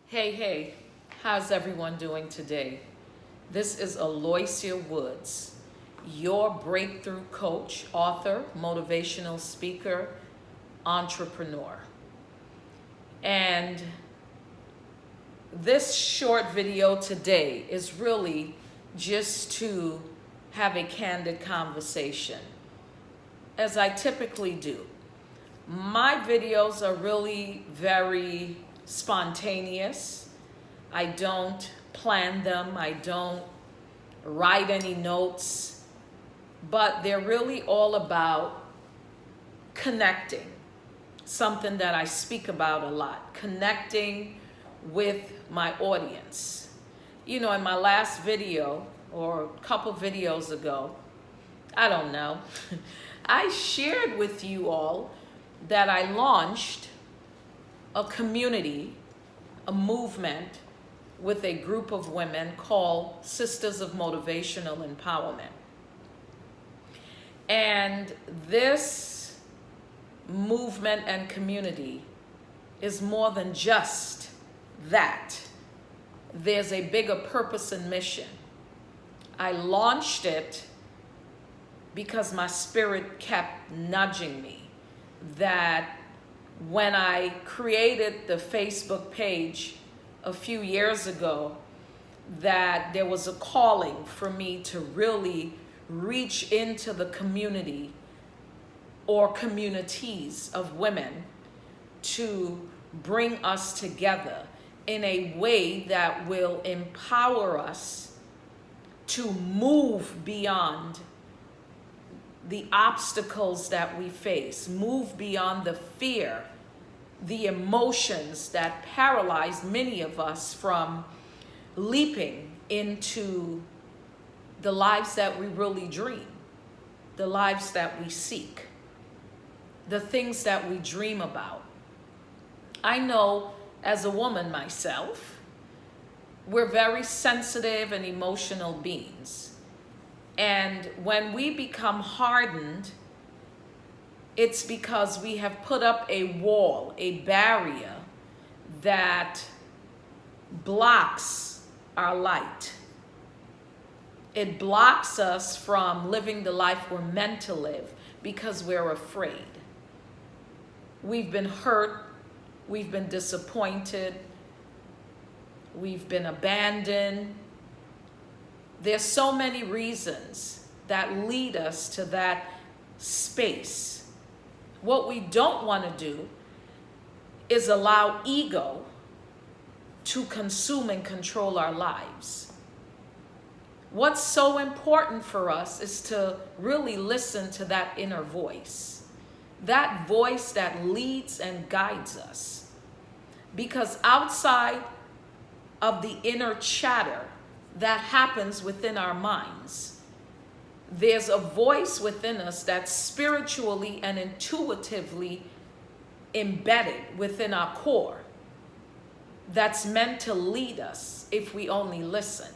Hey, how's everyone doing today? This is Aloysia Woods, your breakthrough coach, author, motivational speaker, entrepreneur. And this short video today is really just to have a candid conversation, as I typically do. My videos are really very spontaneous. I don't plan them. I don't write any notes, but they're really all about connecting, something that I speak about a lot, connecting with my audience. You know, in my last video or a couple videos ago, I don't know, I shared with you all that I launched a community, a movement with a group of women called Sisters of Motivational Empowerment. And this movement and community is more than just that. There's a bigger purpose and mission. I launched it because my spirit kept nudging me that when I created the Facebook page a few years ago, that there was a calling for me to really reach into the community or communities of women to bring us together in a way that will empower us to move beyond the obstacles that we face, move beyond the fear, the emotions that paralyze many of us from leaping into the lives that we really dream, the lives that we seek, the things that we dream about. I know as a woman myself, we're very sensitive and emotional beings. And when we become hardened, it's because we have put up a wall, a barrier that blocks our light. It blocks us from living the life we're meant to live because we're afraid. We've been hurt, we've been disappointed, we've been abandoned. There's so many reasons that lead us to that space. What we don't want to do is allow ego to consume and control our lives. What's so important for us is to really listen to that inner voice, that voice that leads and guides us. Because outside of the inner chatter that happens within our minds, there's a voice within us that's spiritually and intuitively embedded within our core that's meant to lead us if we only listen.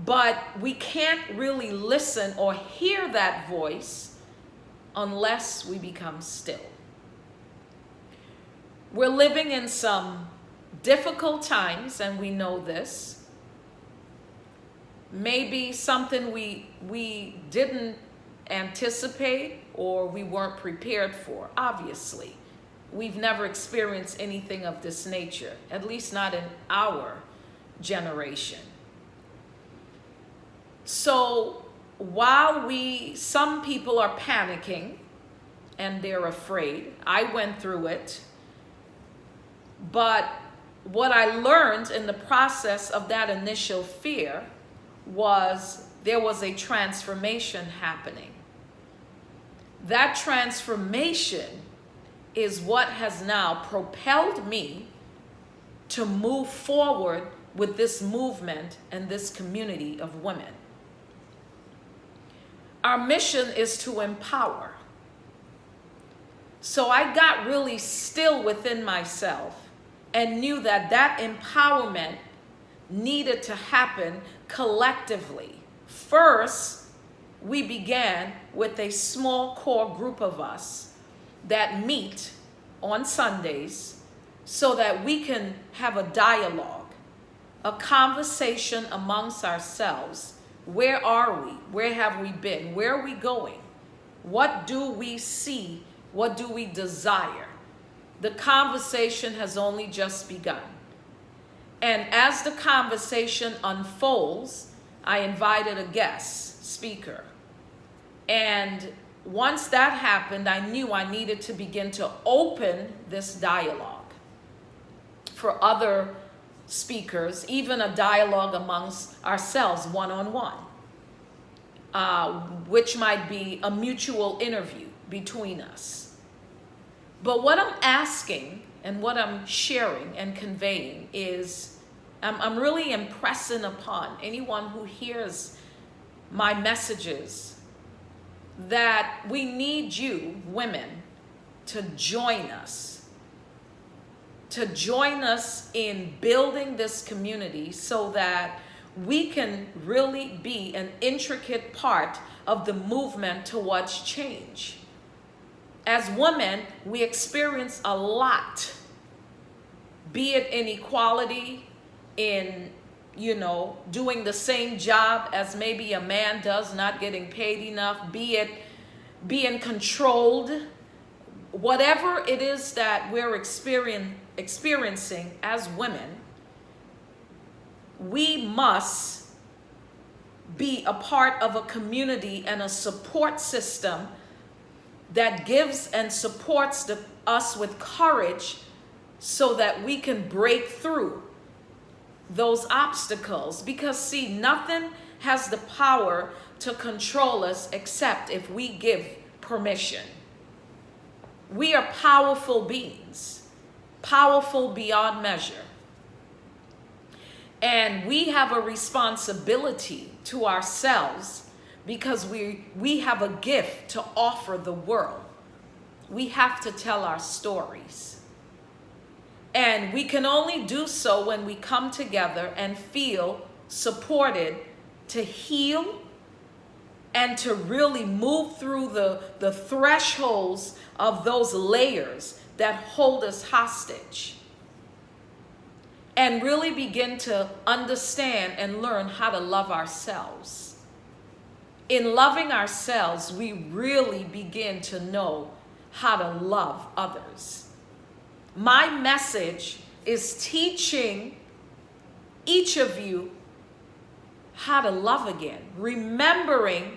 But we can't really listen or hear that voice unless we become still. We're living in some difficult times, and we know this. Maybe something we didn't anticipate or we weren't prepared for, obviously. We've never experienced anything of this nature, at least not in our generation. So while some people are panicking and they're afraid, I went through it, but what I learned in the process of that initial fear was there was a transformation happening. That transformation is what has now propelled me to move forward with this movement and this community of women. Our mission is to empower. So I got really still within myself and knew that that empowerment needed to happen collectively. First, we began with a small core group of us that meet on Sundays so that we can have a dialogue, a conversation amongst ourselves. Where are we? Where have we been? Where are we going? What do we see? What do we desire? The conversation has only just begun. And as the conversation unfolds, I invited a guest speaker. And once that happened, I knew I needed to begin to open this dialogue for other speakers, even a dialogue amongst ourselves, one-on-one, which might be a mutual interview between us. But what I'm asking and what I'm sharing and conveying is, I'm really impressing upon anyone who hears my messages that we need you, women, to join us. To join us in building this community so that we can really be an intricate part of the movement towards change. As women, we experience a lot, be it inequality in, doing the same job as maybe a man does, not getting paid enough, be it being controlled, whatever it is that we're experiencing as women, we must be a part of a community and a support system that gives and supports us with courage so that we can break through those obstacles. Because see, nothing has the power to control us except if we give permission. We are powerful beings, powerful beyond measure. And we have a responsibility to ourselves because we have a gift to offer the world. We have to tell our stories. And we can only do so when we come together and feel supported to heal and to really move through the thresholds of those layers that hold us hostage. And really begin to understand and learn how to love ourselves. In loving ourselves, we really begin to know how to love others. My message is teaching each of you how to love again, remembering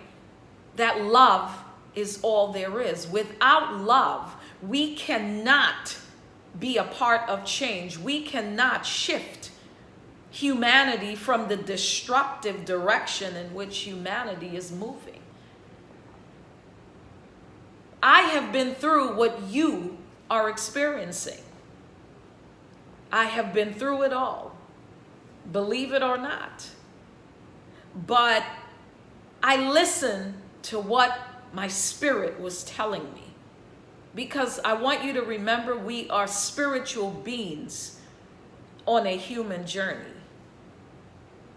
that love is all there is. Without love, we cannot be a part of change. We cannot shift humanity from the destructive direction in which humanity is moving. I have been through what you are experiencing. I have been through it all, believe it or not. But I listened to what my spirit was telling me, because I want you to remember we are spiritual beings on a human journey.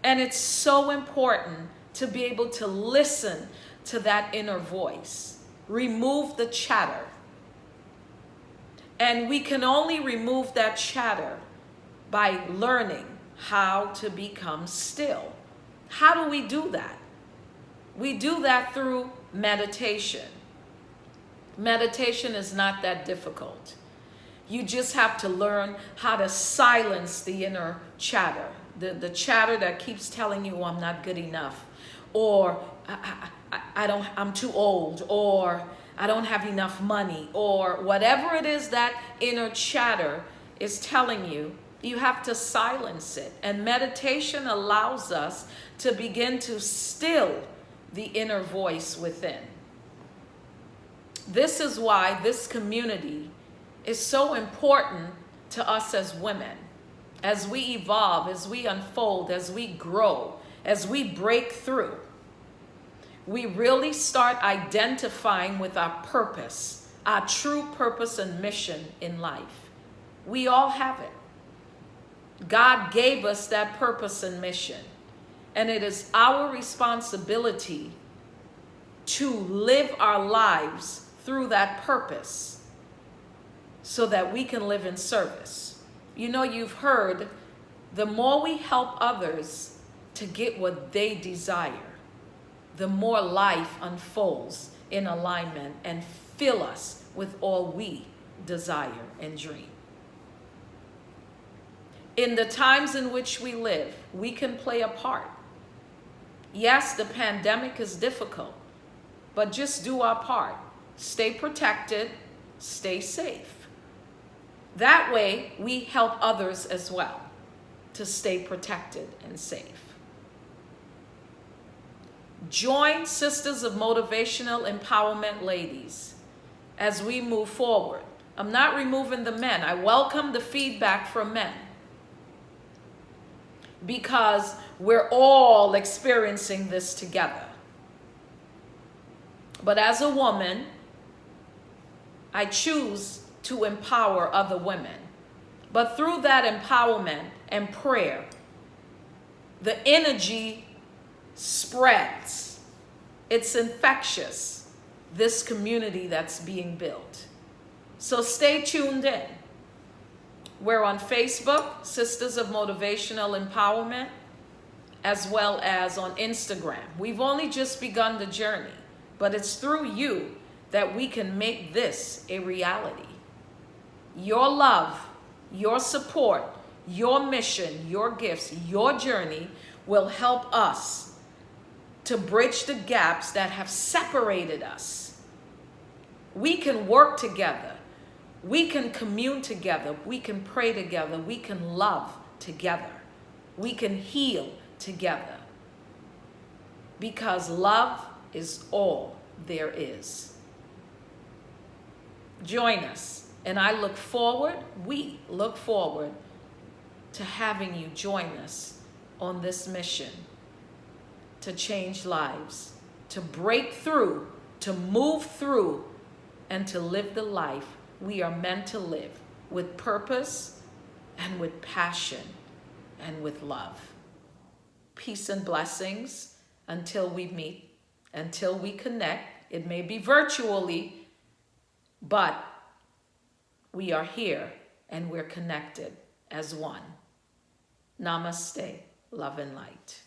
And it's so important to be able to listen to that inner voice, remove the chatter. And we can only remove that chatter by learning how to become still. How do we do that? We do that through meditation. Meditation is not that difficult. You just have to learn how to silence the inner chatter, the chatter that keeps telling you, I'm not good enough, or I'm too old, or I don't have enough money, or whatever it is that inner chatter is telling you. You have to silence it. And meditation allows us to begin to still the inner voice within. This is why this community is so important to us as women. As we evolve, as we unfold, as we grow, as we break through, we really start identifying with our purpose, our true purpose and mission in life. We all have it. God gave us that purpose and mission. And it is our responsibility to live our lives through that purpose so that we can live in service. You know, you've heard, the more we help others to get what they desire, the more life unfolds in alignment and fill us with all we desire and dream. In the times in which we live, we can play a part. Yes, the pandemic is difficult, but just do our part. Stay protected, stay safe. That way, we help others as well to stay protected and safe. Join Sisters of Motivational Empowerment ladies as we move forward. I'm not removing the men. I welcome the feedback from men, because we're all experiencing this together. But as a woman, I choose to empower other women. But through that empowerment and prayer, the energy spreads. It's infectious, this community that's being built. So stay tuned in. We're on Facebook, Sisters of Motivational Empowerment, as well as on Instagram. We've only just begun the journey, but it's through you that we can make this a reality. Your love, your support, your mission, your gifts, your journey will help us to bridge the gaps that have separated us. We can work together. We can commune together. We can pray together. We can love together. We can heal together. Because love is all there is. Join us. And we look forward to having you join us on this mission to change lives, to break through, to move through, and to live the life we are meant to live with purpose and with passion and with love. Peace and blessings until we meet, until we connect. It may be virtually, but we are here and we're connected as one. Namaste, love and light.